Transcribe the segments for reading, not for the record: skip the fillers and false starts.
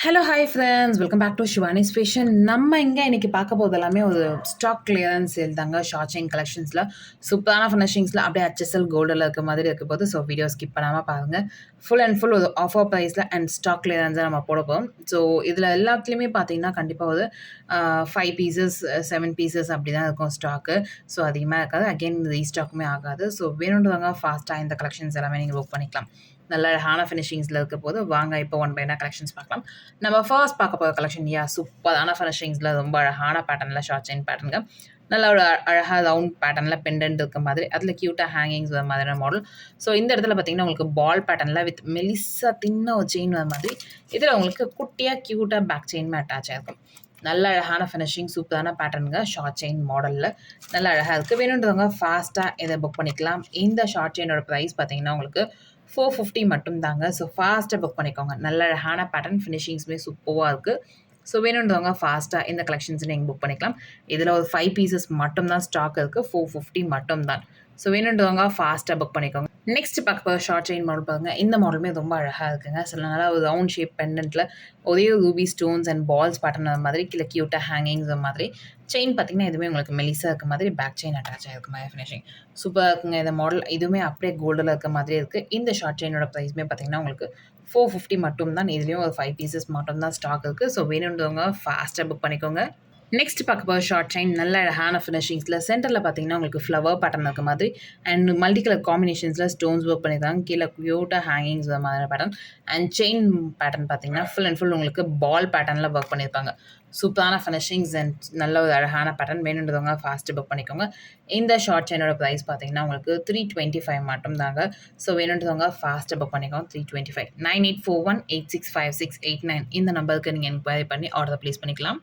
Hello hi friends welcome back to Shivani's fashion. நம்ம இங்கே இன்றைக்கி பார்க்க போது எல்லாமே ஒரு ஸ்டாக் கிளியரன்ஸ் சேல் தாங்க. ஷார்ட் செயின் கலெக்ஷன்ஸில் சூப்பரான ஃபினிஷிங்ஸில் அப்படியே HSL கோல்டில் இருக்க மாதிரி இருக்க போது. ஸோ வீடியோ ஸ்கிப் பண்ணாமல் பாருங்கள். ஃபுல் அண்ட் ஃபுல் ஒரு ஆஃபர் ப்ரைஸில் அண்ட் ஸ்டாக் கிளியரன்ஸை நம்ம போட போகிறோம். ஸோ இதில் எல்லாத்துலேயுமே பார்த்தீங்கன்னா கண்டிப்பாக ஒரு 5 பீசஸ் 7 பீசஸ் அப்படி தான் இருக்கும் ஸ்டாக்கு. ஸோ அதிகமாக இருக்காது. அகெயின் இந்த ரீஸ்டாக்குமே ஆகாது. ஸோ வேணுன்றவங்க ஃபாஸ்ட்டாக இந்த கலெக்ஷன்ஸ் எல்லாமே நீங்கள் புக் பண்ணிக்கலாம். நல்ல அழகான ஃபினிஷிங்ஸில் இருக்க போது வாங்க இப்போ ஒன் பை ஒன்னாக கலெக்ஷன்ஸ் பார்க்கலாம். நம்ம ஃபர்ஸ்ட் பார்க்க போகிற கலெக்ஷன் சூப்பரான ஃபினிஷிங்ஸில் ரொம்ப அழகான பேட்டர்னில் ஷார்ட் செயின் பேட்டர்னுங்க. நல்ல ஒரு அழகாக ரவுண்ட் பேட்டர்னில் பெண்டன்ட் இருக்க மாதிரி அதில் க்யூட்டாக ஹேங்கிங்ஸ் வர மாதிரியான மாடல். ஸோ இந்த இடத்துல பார்த்தீங்கன்னா உங்களுக்கு பால் பேட்டர்னில் வித் மெலிசா தின்ன ஒரு செயின் வர மாதிரி இதில் உங்களுக்கு குட்டியாக க்யூட்டாக பேக் செயினுமே அட்டாச் ஆகிருக்கும். நல்ல அழகான ஃபினிஷிங் சூப்பரான பேட்டர்னுங்க. ஷார்ட் செயின் மாடலில் நல்ல அழகாக இருக்குது. வேணுன்றவங்க ஃபாஸ்ட்டாக இதை புக் பண்ணிக்கலாம். இந்த ஷார்ட் செயினோட ப்ரைஸ் பார்த்தீங்கன்னா உங்களுக்கு 450 மட்டும் தாங்க. ஸோ ஃபாஸ்ட்டாக புக் பண்ணிக்கோங்க. நல்ல அழகான பேட்டர்ன் ஃபினிஷிங்ஸுமே சூப்பராக இருக்குது. ஸோ வேணுன்றவங்க ஃபாஸ்ட்டாக இந்த கலெக்ஷன்ஸ் நீங்கள் புக் பண்ணிக்கலாம். இதில் ஒரு 5 பீசஸ் மட்டும் தான் ஸ்டாக் இருக்குது. 450 மட்டும் தான். ஸோ வேணுன்றவங்க ஃபாஸ்ட்டாக புக் பண்ணிக்கோங்க. நெக்ஸ்ட் பார்க்க போகிற ஷார்ட் செயின் மாடல் பாருங்கள். இந்த மாடலுமே ரொம்ப அழகாக இருக்குங்க. சில நல்லா ஒரு ரவுண்ட் ஷேப் பெண்டன்ட்டில் ஒரே ruby stones and balls pattern அந்த மாதிரி கீழே க்யூட்டாக ஹேங்கிங்ஸ் அந்த மாதிரி செயின் பார்த்தீங்கன்னா எதுவுமே உங்களுக்கு மெலிசாக இருக்க மாதிரி பேக் செயின் அட்டாச் ஆகிருக்க மாதிரி ஃபினிஷிங் சூப்பராக இருக்குங்க. இந்த மாடல் இதுவுமே அப்படியே கோல்டில் இருக்க மாதிரி இருக்குது. இந்த ஷார்ட் செயினோட ப்ரைஸுமே பார்த்தீங்கன்னா உங்களுக்கு 450 மட்டும் தான். இதுலேயும் ஒரு 5 பீசஸ் மட்டும் தான் ஸ்டாக் இருக்குது. ஸோ வேணுன்றவங்க ஃபாஸ்ட்டாக புக் பண்ணிக்கோங்க. நெக்ஸ்ட் பார்க்க போகிற ஷார்ட் செயின் நல்ல அழகான ஃபினிஷிங்ஸில் சென்டரில் பார்த்தீங்கன்னா உங்களுக்கு ஃப்ளவர் பேட்டர்ன் இருக்க மாதிரி அண்ட் மல்டி கலர் காம்பினேஷன்ஸில் ஸ்டோன்ஸ் ஒர்க் பண்ணியிருக்காங்க. கீழே க்யூட்டாக ஹேங்கிங்ஸ் மாதிரி பேட்டர்ன் அண்ட் செயின் பேட்டர்ன் பார்த்தீங்கன்னா ஃபுல் அண்ட் ஃபுல் உங்களுக்கு பால் பேட்டர்னில் ஒர்க் பண்ணியிருப்பாங்க. சூப்பரான ஃபினிஷிங்ஸ் அண்ட் நல்ல ஒரு அழகான பேட்டர்ன். வேணுன்றவங்க ஃபாஸ்ட்டு புக் பண்ணிக்கோங்க. இந்த ஷார்ட் செயினோட ப்ரைஸ் பார்த்தீங்கன்னா உங்களுக்கு 325 மட்டும் தாங்க. ஸோ வேணுன்றவங்க ஃபாஸ்ட்டு புக் பண்ணிக்கோங்க. 325 9841865689 இந்த நம்பருக்கு நீங்கள் என்கொயரி பண்ணி ஆர்டர் ப்ளேஸ் பண்ணிக்கலாம்.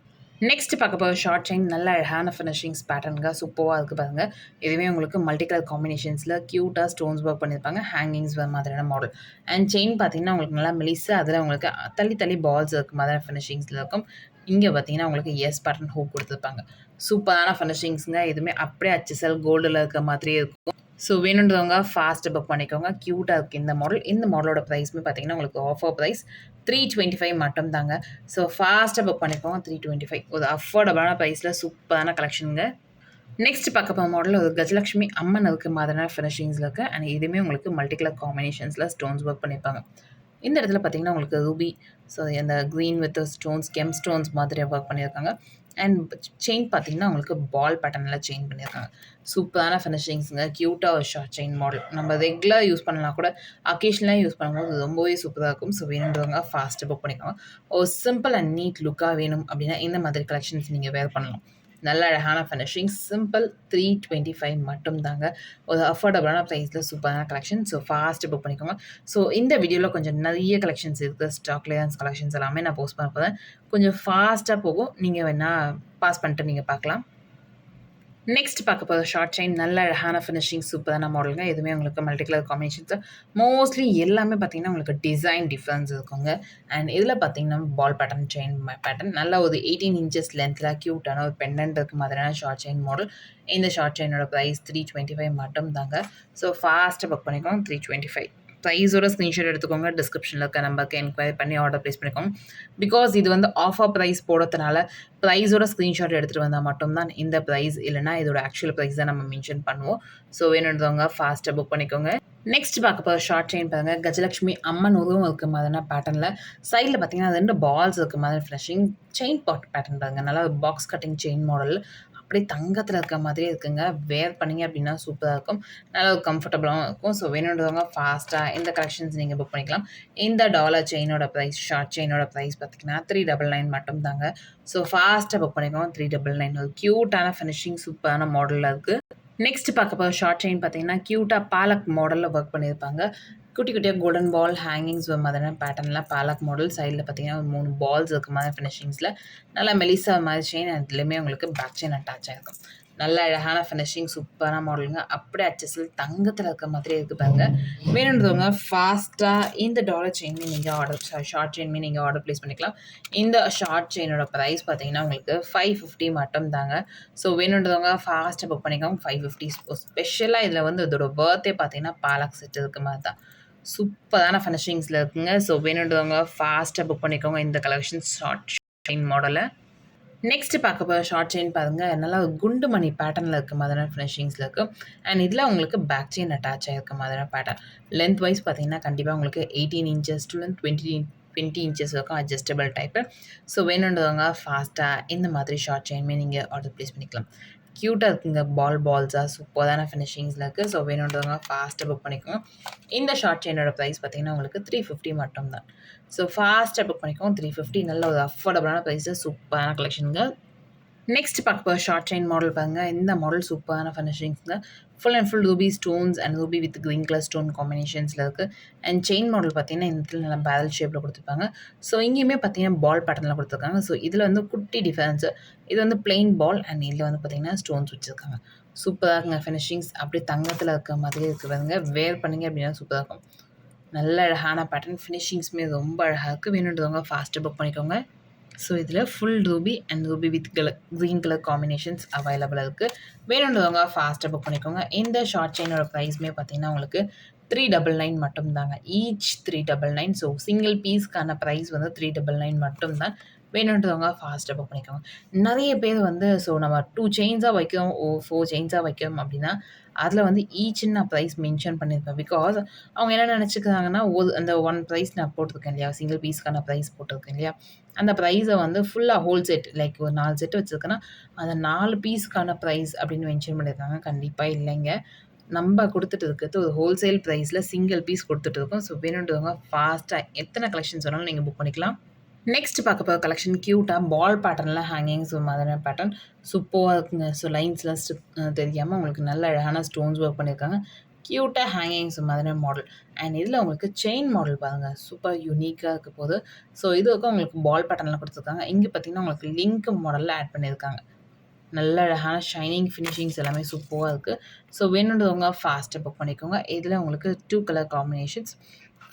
நெக்ஸ்ட் பார்க்க போகிற ஷார்ட் செயின் நல்ல அழகான ஃபினிஷிங்ஸ் பேட்டர்னுங்க. சூப்பராக இருக்குது பாருங்கள். இதுவே உங்களுக்கு மல்டி கலர் காம்பினேஷன்ஸில் க்யூட்டாக ஸ்டோன்ஸ் ஒர்க் பண்ணியிருப்பாங்க. ஹேங்கிங்ஸ் வர மாதிரியான மாடல் அண்ட் செயின் பார்த்தீங்கன்னா உங்களுக்கு நல்லா மெலிசா அதில் உங்களுக்கு தள்ளி தள்ளி பால்ஸ் இருக்க மாதிரியான ஃபினிஷிங்ஸில் இருக்கும். இங்கே பார்த்தீங்கன்னா உங்களுக்கு எஸ் பேட்டர்ன் ஹூக் கொடுத்துருப்பாங்க. சூப்பரான ஃபினிஷிங்ஸுங்க. இதுவுமே அப்படியே HSL கோல்டில் இருக்க மாதிரியே இருக்கும். ஸோ வேணுன்றவங்க ஃபாஸ்ட்டு புக் பண்ணிக்கோங்க. க்யூட்டாக இருக்குது இந்த மாடல். இந்த மாடலோட ப்ரைஸுமே பார்த்தீங்கன்னா உங்களுக்கு ஆஃபர் ப்ரைஸ் 325 மட்டும் தாங்க. ஸோ ஃபாஸ்ட்டாக புக் பண்ணிக்கோங்க. 325 ஒரு அஃபோர்டபுளான ப்ரைஸில் சூப்பரான கலெக்ஷனுங்க. நெக்ஸ்ட் பார்க்க போகிற மாடல் ஒரு கஜலட்சுமி அம்மன் இருக்க மாதிரியான ஃபினிஷிங்ஸில் இருக்குது அண்ட் இதுவுமே உங்களுக்கு மல்டி கலர் காம்பினேஷன்ஸில் ஸ்டோன்ஸ் ஒர்க் பண்ணியிருப்பாங்க. இந்த இடத்துல பார்த்தீங்கன்னா உங்களுக்கு ரூபி ஸோ அந்த green with stones gem stones மாதிரி ஒர்க் பண்ணியிருக்காங்க அண்ட் செயின் பார்த்தீங்கன்னா உங்களுக்கு பால் பேட்டர்னில் செயின் பண்ணியிருக்காங்க. சூப்பரான ஃபினிஷிங்ஸுங்க. க்யூட்டாக ஒரு ஷார்ட் செயின் மாடல். நம்ம ரெகுலராக யூஸ் பண்ணலாம் கூட அக்கேஷனலாக யூஸ் பண்ணும்போது ரொம்பவே சூப்பராக இருக்கும். ஸோ வேணுன்றவங்க ஃபாஸ்ட்டு புக் பண்ணிக்கோங்க. ஒரு சிம்பிள் அண்ட் நீட் லுக்காக வேணும் அப்படின்னா இந்த மாதிரி கலெக்ஷன்ஸ் நீங்கள் வேர் பண்ணலாம். நல்ல அழகான ஃபினிஷிங் சிம்பிள் 325 மட்டும் தாங்க. ஒரு அஃபோர்டபுளான ப்ரைஸில் சூப்பரான கலெக்ஷன். ஸோ ஃபாஸ்ட்டு புக் பண்ணிக்கோங்க. ஸோ இந்த வீடியோவில் கொஞ்சம் நிறைய கலெக்ஷன்ஸ் இருக்குது. ஸ்டாக் கிளியரன்ஸ் கலெக்ஷன்ஸ் எல்லாமே நான் போஸ்ட் பண்ண போகிறேன். கொஞ்சம் ஃபாஸ்ட்டாக போகும். நீங்கள் வேணால் பாஸ் பண்ணிட்டு நீங்கள் பார்க்கலாம். நெக்ஸ்ட் பார்க்க போகிற ஷார்ட் செயின் நல்ல அழகான ஃபினிஷிங் சூப்பரான மாடலுங்க. எதுவுமே உங்களுக்கு மல்டி கலர் காம்பினேஷன்ஸ் மோஸ்ட்லி எல்லாமே பார்த்தீங்கன்னா உங்களுக்கு டிசைன் டிஃப்ரென்ஸ் இருக்குங்க. அண்ட் இதில் பார்த்தீங்கன்னா பால் பேட்டர்ன் செயின் பேட்டர்ன் நல்ல ஒரு 18 இன்ச்சஸ் லென்த்தில் க்யூட்டான ஒரு பெண்டன்ட் இருக்க மாதிரியான ஷார்ட் செயின் மாடல். இந்த ஷார்ட் செயினோட ப்ரைஸ் 325 மட்டும் தாங்க. ஸோ ஃபாஸ்ட்டாக புக் பண்ணிக்கோங்க. 325 ப்ரைஸோட ஸ்க்ரீன்ஷாட் எடுத்துக்கோங்க. டிஸ்கிரிப்ஷனில் இருக்க நம்பருக்கு என்கொயரி பண்ணி ஆர்டர் ப்ளேஸ் பண்ணிக்கோங்க. பிகாஸ் இது வந்து ஆஃபர் ப்ரைஸ் போடுறதுனால ப்ரைஸோட ஸ்க்ரீன்ஷாட் எடுத்துகிட்டு வந்தால் மட்டும்தான் இந்த ப்ரைஸ், இல்லைனா இதோட ஆக்சுவல் ப்ரைஸ் தான் நம்ம மென்ஷன் பண்ணுவோம். ஸோ வேணுன்றவங்க ஃபாஸ்ட்டாக புக் பண்ணிக்கோங்க. நெக்ஸ்ட் பார்க்க போகிற ஷார்ட் செயின் பாருங்கள். கஜலட்சுமி அம்மன் உருவம் இருக்க மாதிரியான பேட்டர்னில் சைடில் பார்த்தீங்கன்னா 2 பால்ஸ் இருக்க மாதிரி ஃப்ளஷிங் செயின் பாட் பேட்டர்ன் பாருங்கள். நல்லா பாக்ஸ் கட்டிங் செயின் மாடல் அப்படியே தங்கத்தில் இருக்க மாதிரியே இருக்குங்க. வேர் பண்ணிங்க அப்படின்னா சூப்பராக இருக்கும். நல்லா ஒரு கம்ஃபர்டபுளாகவும் இருக்கும். ஸோ வேணுன்றவங்க ஃபாஸ்ட்டாக இந்த கலெக்ஷன்ஸ் நீங்கள் புக் பண்ணிக்கலாம். இந்த டாலர் செயினோட ப்ரைஸ் ஷார்ட் செயினோட ப்ரைஸ் பார்த்தீங்கன்னா 399 மட்டும் தாங்க. ஸோ ஃபாஸ்ட்டாக புக் பண்ணிக்கோங்க. 399 ஒரு க்யூட்டான ஃபினிஷிங் சூப்பரான மாடலில் இருக்குது. நெக்ஸ்ட் பார்க்க போகிற ஷார்ட் செயின் பார்த்தீங்கன்னா க்யூட்டாக பாலக் மாடலில் ஒர்க் பண்ணியிருப்பாங்க. குட்டி குட்டியாக கோல்டன் பால் ஹேங்கிங்ஸ் மாதிரியான பேட்டர்னில் பாலக் மாடல். சைடில் பார்த்தீங்கன்னா 3 பால்ஸ் இருக்க மாதிரி ஃபினிஷிங்ஸில் நல்லா மெலிசா மாதிரி செயின் அதுலேயுமே உங்களுக்கு பேக் செயின் அட்டாச் ஆகிருக்கும். நல்ல அழகான ஃபினிஷிங் சூப்பரான மாடலுங்க. அப்படியே HSL தங்கத்தில் இருக்க மாதிரி இருக்குது பாருங்க. வேணுன்றவங்க ஃபாஸ்ட்டாக இந்த டாலர் செயின்மே நீங்கள் ஷார்ட் செயின்மே நீங்கள் ஆர்டர் ப்ளேஸ் பண்ணிக்கலாம். இந்த ஷார்ட் செயினோட ப்ரைஸ் பார்த்தீங்கன்னா உங்களுக்கு 550 மட்டும் தாங்க. ஸோ வேணுன்றவங்க ஃபாஸ்ட்டாக புக் பண்ணிக்கோங்க. 550 ஸ்பெஷலாக இதில் வந்து இதோட பர்த்டே பார்த்தீங்கன்னா பாலக் செட் இருக்க மாதிரி தான். சூப்பரான ஃபினிஷிங்ஸில் இருக்குங்க. ஸோ வேணுன்றவங்க ஃபாஸ்ட்டாக புக் பண்ணிக்கோங்க இந்த கலெக்ஷன் ஷார்ட் செயின் மாடலை. நெக்ஸ்ட் பார்க்க போகிற ஷார்ட் செயின் பாருங்க. நல்லா குண்டு மணி பேட்டர்னில் இருக்க மாதிரியான ஃபினிஷிங்ஸில் இருக்குது. அண்ட் இதில் உங்களுக்கு பேக் செயின் அட்டாச் ஆகிருக்க மாதிரியான பேட்டர்ன். லென்த் வைஸ் பார்த்தீங்கன்னா கண்டிப்பாக உங்களுக்கு 18 இன்ச்சஸ் டு 20 இன்ச்சஸ் வரைக்கும் அட்ஜஸ்டபிள் டைப்பு. ஸோ வேணுன்றவங்க ஃபாஸ்ட்டாக இந்த மாதிரி ஷார்ட் செயின்மே நீங்கள் ஆர்டர் ப்ளேஸ் பண்ணிக்கலாம். க்யூட்டாக இருக்குங்க. பால்ஸாக சூப்பரான ஃபினிஷிங்ஸில் இருக்குது. ஸோ வேணுன்றவங்க ஃபாஸ்ட்டாக புக் பண்ணிக்கோங்க. இந்த ஷார்ட் செயினோட ப்ரைஸ் பார்த்தீங்கன்னா உங்களுக்கு 350 மட்டும் தான். ஸோ ஃபாஸ்ட்டாக புக் பண்ணிக்கோங்க. 350 நல்ல ஒரு அஃபோர்டபுளான ப்ரைஸு, சூப்பரான கலெக்ஷனுங்க. நெக்ஸ்ட் பார்க்க போகிற ஷார்ட் செயின் மாடல் பாருங்க. இந்த மாடல் சூப்பரான ஃபினிஷிங்ஸுங்க. Full and full ruby stones and ruby with green colour stone காம்பினேஷன்ஸில் இருக்குது. அண்ட் செயின் மாடல் பார்த்தீங்கன்னா இந்த இடத்துல நல்லா பேரல் ஷேப்பில் கொடுத்துருப்பாங்க. ஸோ இங்கேயுமே பார்த்தீங்கன்னா பால் பேட்டர்னில் கொடுத்துருக்காங்க. ஸோ இதில் வந்து குட்டி டிஃபரன்ஸு. இது வந்து பிளெயின் பால் அண்ட் இதில் வந்து பார்த்தீங்கன்னா ஸ்டோன்ஸ் வச்சுருக்காங்க. சூப்பராக இருக்குங்க ஃபினிஷிங்ஸ். அப்படியே தங்கத்தில் இருக்க மாதிரியே இருக்குது பாருங்க. வேர் பண்ணிங்க அப்படின்னா சூப்பராக இருக்கும். நல்ல அழகான பேட்டர்ன். ஃபினிஷிங்ஸுமே ரொம்ப அழகாக இருக்குது. வேணுன்றவங்க ஃபாஸ்ட்டாக புக் பண்ணிக்கோங்க. ஸோ இதில் full Ruby and ruby with green colour combinations அவைலபிளாக இருக்குது. வேணுன்றவங்க ஃபாஸ்ட்டாக புக் பண்ணிக்கோங்க. இந்த ஷார்ட் செயினோட ப்ரைஸுமே பார்த்தீங்கன்னா உங்களுக்கு 399 மட்டும் தாங்க. ஈச் 399. ஸோ சிங்கிள் பீஸ்க்கான ப்ரைஸ் வந்து 399 மட்டும் தான். வேணுன்றவங்க ஃபாஸ்ட்டாக புக் பண்ணிக்கோங்க. நிறைய பேர் வந்து ஸோ நம்ம 2 செயின்ஸாக வைக்கிறோம், 4 செயின்ஸாக வைக்கிறோம் அப்படின்னா அதில் வந்து ஈச்சுன்னு நான் ப்ரைஸ் மென்ஷன் பண்ணியிருப்பேன். பிகாஸ் அவங்க என்ன நினச்சிக்கிறாங்கன்னா, அந்த 1 ப்ரைஸ் நான் போட்டிருக்கேன் இல்லையா, சிங்கிள் பீஸ்க்கான ப்ரைஸ் போட்டிருக்கேன் இல்லையா, அந்த ப்ரைஸை வந்து ஃபுல்லாக ஹோல் செட் லைக் ஒரு 4 செட்டு வச்சுருக்கேன்னா அந்த 4 பீஸ்க்கான ப்ரைஸ் அப்படின்னு மென்ஷன் பண்ணியிருக்காங்க. கண்டிப்பாக இல்லைங்க. நம்ம கொடுத்துட்டு இருக்கிறது ஒரு ஹோல்சேல் ப்ரைஸில் சிங்கிள் பீஸ் கொடுத்துட்டு இருக்கோம். ஸோ வேணுன்றவங்க ஃபாஸ்ட்டாக எத்தனை கலெக்ஷன்ஸ் வேணாலும் நீங்கள் புக் பண்ணிக்கலாம். நெக்ஸ்ட் பார்க்க போகிற கலெக்ஷன் க்யூட்டாக பால் பேட்டர்னில் ஹேங்கிங்ஸ் மாதிரியான பேட்டர்ன் சூப்பராக இருக்குங்க. ஸோ லைன்ஸ்லாம் தெரியாமல் உங்களுக்கு நல்ல அழகான ஸ்டோன்ஸ் ஒர்க் பண்ணியிருக்காங்க. க்யூட்டாக ஹேங்கிங்ஸ் மாதிரியான மாடல். அண்ட் இதில் உங்களுக்கு செயின் மாடல் பாருங்கள், சூப்பர் யூனிக்காக இருக்க போது. ஸோ இது வந்து உங்களுக்கு பால் பேட்டர்னில் கொடுத்துருக்காங்க. இங்கே பார்த்தீங்கன்னா உங்களுக்கு லிங்க் மாடலில் ஆட் பண்ணியிருக்காங்க. நல்ல அழகான ஷைனிங் ஃபினிஷிங்ஸ் எல்லாமே சூப்பராக இருக்குது. ஸோ வேணுன்றவங்க ஃபாஸ்ட்டாக புக் பண்ணிக்கோங்க. இதில் உங்களுக்கு 2 colour combinations,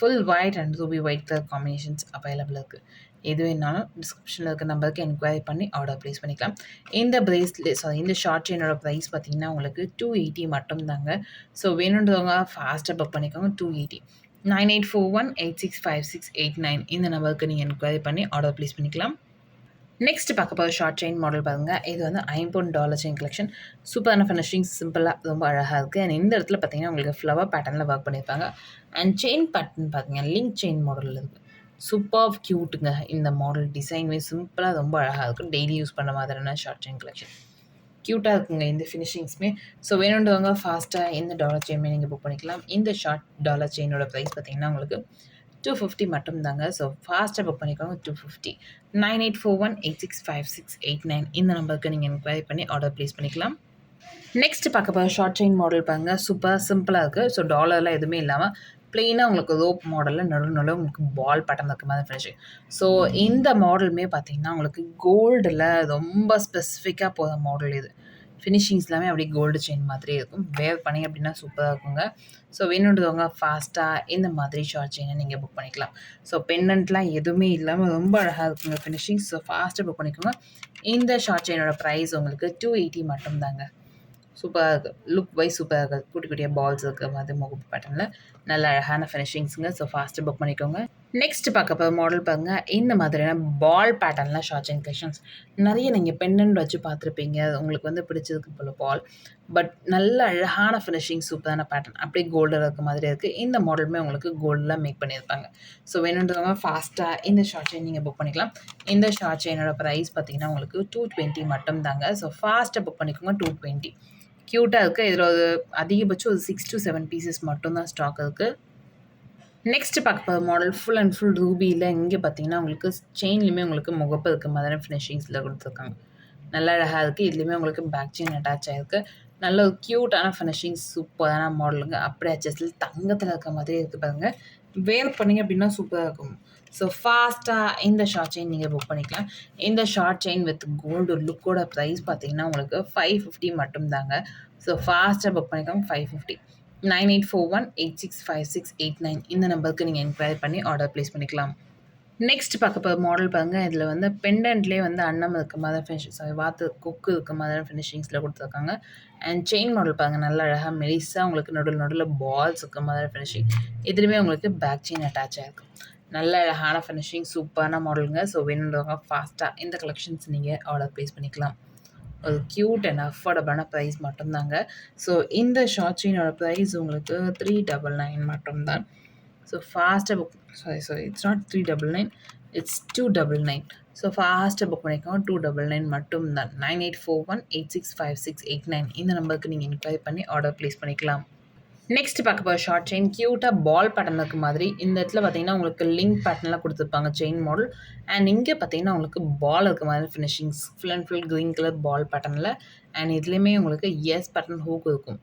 full white and Ruby white colour combinations available இருக்குது. எது வேணாலும் டிஸ்கிரிப்ஷனில் இருக்க நம்பருக்கு என்கொயரி பண்ணி ஆர்டர் ப்ளேஸ் பண்ணிக்கலாம். இந்த ஷார்ட் செயினோட ப்ரைஸ் பார்த்தீங்கன்னா உங்களுக்கு 280 மட்டும் தாங்க. ஸோ வேணுன்றவங்க ஃபாஸ்ட்டாக புக் பண்ணிக்கோங்க. 280. 9841865689 இந்த நம்பருக்கு நீங்கள் என்கொயரி பண்ணி ஆர்டர் ப்ளேஸ் பண்ணிக்கலாம். நெக்ஸ்ட் பார்க்க போகிற ஷார்ட் செயின் மாடல் பாருங்கள். இது வந்து $50 செயின் கலெக்ஷன். சூப்பரான ஃபினிஷிங், சிம்பிளாக ரொம்ப அழகாக இருக்குது. அண்ட் இந்த இடத்துல பார்த்தீங்கன்னா உங்களுக்கு ஃப்ளவர் பேட்டர்னில் ஒர்க் பண்ணியிருப்பாங்க. அண்ட் செயின் பேட்டர்ன் பார்த்தீங்கன்னா லிங்க் செயின் மாடலில் இருக்குது. சூப்பர் க்யூட்டுங்க. இந்த மாடல் டிசைன்வே சிம்பிளாக ரொம்ப அழகாக இருக்கும். டெய்லி யூஸ் பண்ண மாதிரியான ஷார்ட் செயின் கலெக்ஷன். க்யூட்டாக இருக்குங்க இந்த ஃபினிஷிங்ஸுமே. ஸோ வேணுன்றவங்க ஃபாஸ்ட்டாக இந்த டாலர் செயின்மே நீங்கள் புக் பண்ணிக்கலாம். இந்த ஷார்ட் டாலர் செயினோட ப்ரைஸ் பார்த்தீங்கன்னா உங்களுக்கு 250 மட்டும் தாங்க. ஸோ ஃபாஸ்ட்டாக புக் பண்ணிக்கோங்க. 250. 9841865689 இந்த நம்பருக்கு நீங்கள் என்கொயரி பண்ணி ஆர்டர் ப்ளேஸ் பண்ணிக்கலாம். நெக்ஸ்ட் பார்க்க போகிற ஷார்ட் செயின் மாடல் பாருங்க. சூப்பர் சிம்பிளாக இருக்குது. ஸோ டாலர்லாம் எதுவுமே இல்லாமல் ப்ளெயினாக உங்களுக்கு ரோப் மாடலில் நடுவில் உங்களுக்கு பால் பேட்டர்ன் இருக்க மாதிரி ஃபினிஷிங். ஸோ இந்த மாடலுமே பார்த்தீங்கன்னா உங்களுக்கு கோல்டில் ரொம்ப ஸ்பெசிஃபிக்காக போகிற மாடல் இது. ஃபினிஷிங்ஸ் எல்லாமே அப்படியே கோல்டு செயின் மாதிரி இருக்கும். வேர் பண்ணி அப்படின்னா சூப்பராக இருக்குங்க. ஸோ வேணுன்றவங்க ஃபாஸ்ட்டாக இந்த மாதிரி ஷார்ட் செயினை நீங்கள் புக் பண்ணிக்கலாம். ஸோ பெண்டன்ட்லாம் எதுவுமே இல்லாமல் ரொம்ப அழகாக இருக்குங்க ஃபினிஷிங். ஸோ ஃபாஸ்ட்டாக புக் பண்ணிக்கோங்க. இந்த ஷார்ட் செயினோட ப்ரைஸ் உங்களுக்கு 280 மட்டும் தாங்க. சூப்பராக இருக்குது. லுக் வைஸ் சூப்பராக இருக்குது. குட்டி குட்டியாக பால்ஸ் இருக்கிற மாதிரி முகப்பு பேட்டர்னில் நல்ல அழகான ஃபினிஷிங்ஸுங்க. ஸோ ஃபாஸ்ட்டு புக் பண்ணிக்கோங்க. நெக்ஸ்ட் பார்க்க போகிற மாடல் பாருங்க. இந்த மாதிரியான பால் பேட்டர்னில் ஷார்ட் செயின் கலெக்ஷன்ஸ் நிறைய நீங்கள் பெண்டன்ட் வச்சு பார்த்துருப்பீங்க. உங்களுக்கு வந்து பிடிச்சதுக்கு போல் பால், பட் நல்ல அழகான ஃபினிஷிங், சூப்பரான பேட்டர்ன், அப்படியே கோல்டில் இருக்க மாதிரி இருக்குது. இந்த மாடலுமே உங்களுக்கு கோல்டில் மேக் பண்ணியிருப்பாங்க. ஸோ வேணுன்றவங்க ஃபாஸ்ட்டாக இந்த ஷார்ட் செயின் நீங்கள் புக் பண்ணிக்கலாம். இந்த ஷார்ட் செயினோட ப்ரைஸ் பார்த்தீங்கன்னா உங்களுக்கு 220 மட்டும் தாங்க. ஸோ ஃபாஸ்ட்டாக புக் பண்ணிக்கோங்க. 220. க்யூட்டாக இருக்குது. இதில் ஒரு அதிகபட்சம் ஒரு 6 to 7 பீசஸ் மட்டும்தான் ஸ்டாக் இருக்குது. நெக்ஸ்ட் பார்க்க போகிற மாடல் ஃபுல் அண்ட் ஃபுல் ரூபியில். இங்கே பார்த்தீங்கன்னா உங்களுக்கு செயின்லையுமே உங்களுக்கு முகப்பு இருக்க மாதிரி ஃபினிஷிங்ஸில் கொடுத்துருக்காங்க. நல்லா அழகாக இருக்குது. இதுலேயுமே உங்களுக்கு பேக் செயின் அட்டாச் ஆகிருக்கு. நல்ல ஒரு க்யூட்டான ஃபினிஷிங்ஸ், சூப்பரான மாடலுங்க. அப்படியே அச்சஸில் தங்கத்தில் இருக்க மாதிரி இருக்குது பாருங்கள். வேர் பண்ணிங்க அப்படின்னா சூப்பராக இருக்கும். ஸோ ஃபாஸ்ட்டாக இந்த ஷார்ட் செயின் நீங்கள் புக் பண்ணிக்கலாம். இந்த ஷார்ட் செயின் வித் கோல்டு லுக்கோட ப்ரைஸ் பார்த்தீங்கன்னா உங்களுக்கு 550 மட்டும் தாங்க. ஸோ ஃபாஸ்ட்டாக புக் பண்ணிக்கோங்க. 550. 9841865689 இந்த நம்பருக்கு நீங்கள் என்கொயரி பண்ணி ஆர்டர் ப்ளேஸ் பண்ணிக்கலாம். நெக்ஸ்ட் பார்க்க போகிற மாடல் பாருங்க. இதில வந்து பெண்டன்ட்லேயே வந்து அன்னம் இருக்க மாதிரி வாத்து கொக்கு இருக்க மாதிரி ஃபினிஷிங்ஸில் கொடுத்துருக்காங்க. அண்ட் செயின் மாடல் பாருங்க, நல்லா அழகாக மெலிசா உங்களுக்கு நடுவில் பால்ஸ் இருக்க மாதிரி ஃபினிஷிங். இதுலேயுமே உங்களுக்கு பேக் செயின் அட்டாச் ஆகிருக்கு. நல்ல அழகான ஃபினிஷிங், சூப்பரான மாடலுங்க. ஸோ வேணுன்றவங்க ஃபாஸ்ட்டாக இந்த கலெக்ஷன்ஸ் நீங்கள் ஆர்டர் ப்ளேஸ் பண்ணிக்கலாம். ஒரு க்யூட் அண்ட் அஃபோர்டபுளான ப்ரைஸ் மட்டும்தாங்க. ஸோ இந்த ஷார்ட் செயினோட ப்ரைஸ் உங்களுக்கு 399 மட்டும்தான். ஸோ ஃபாஸ்ட்டாக sorry it's not 399, it's 299. So ஃபாஸ்ட்டாக புக் பண்ணிக்கோங்க. 299 மட்டும்தான். 9841865689 இந்த நம்பருக்கு நீங்கள் என்கொயரி பண்ணி ஆர்டர் ப்ளேஸ் பண்ணிக்கலாம். நெக்ஸ்ட் பார்க்க போகிற ஷார்ட் செயின் க்யூட்டாக பால் பேட்டர்ன் இருக்க மாதிரி. இந்த இடத்துல பார்த்தீங்கன்னா உங்களுக்கு லிங்க் பேட்டர்ன்லாம் கொடுத்துருப்பாங்க செயின் மாடல். அண்ட் இங்கே பார்த்தீங்கன்னா உங்களுக்கு பால் இருக்க மாதிரி finishings full and full green colour ball பேட்டர்னில். அண்ட் இதுலேயுமே உங்களுக்கு எஸ் பேட்டர்ன் ஹூக் இருக்கும்.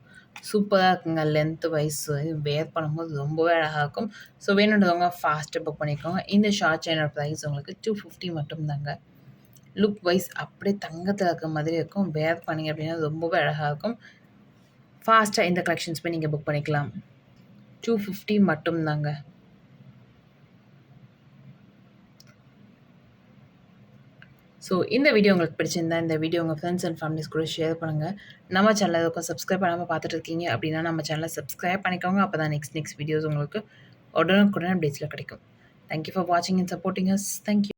சூப்பராக இருக்குங்க. லென்த் வைஸ் வேர் பண்ணும்போது ரொம்பவே அழகாக இருக்கும். ஸோ வேணுன்றவங்க ஃபாஸ்ட்டாக புக் பண்ணிக்கோங்க. இந்த ஷார்ட் செயினோட ப்ரைஸ் உங்களுக்கு 250 மட்டும்தாங்க. லுக் வைஸ் அப்படியே தங்கத்தில் இருக்க மாதிரி இருக்கும். வேர் பண்ணிங்க அப்படின்னா ரொம்பவே அழகாக இருக்கும். ஃபாஸ்ட்டாக இந்த கலெக்ஷன்ஸ் போய் நீங்கள் புக் பண்ணிக்கலாம். 250 மட்டும்தாங்க. ஸோ இந்த வீடியோ உங்களுக்கு பிடிச்சிருந்தா இந்த வீடியோ உங்கள் ஃப்ரெண்ட்ஸ் அண்ட் ஃபேமிலிஸ் கூட ஷேர் பண்ணுங்கள். நம்ம சேனலில் இருக்கும் சப்ஸ்கிரைப் பண்ணாமல் பார்த்துட்டு இருக்கீங்க அப்படின்னா நம்ம சேனலை சப்ஸ்கிரைப் பண்ணிக்கோங்க. அப்போ தான் நெக்ஸ்ட் வீடியோஸ் உங்களுக்கு உடனுக்குடன் அப்டேட்ஸில் கிடைக்கும். தேங்க்யூ ஃபார் வாட்சிங் அண்ட் சப்போர்ட்டிங் அஸ். தேங்க்யூ.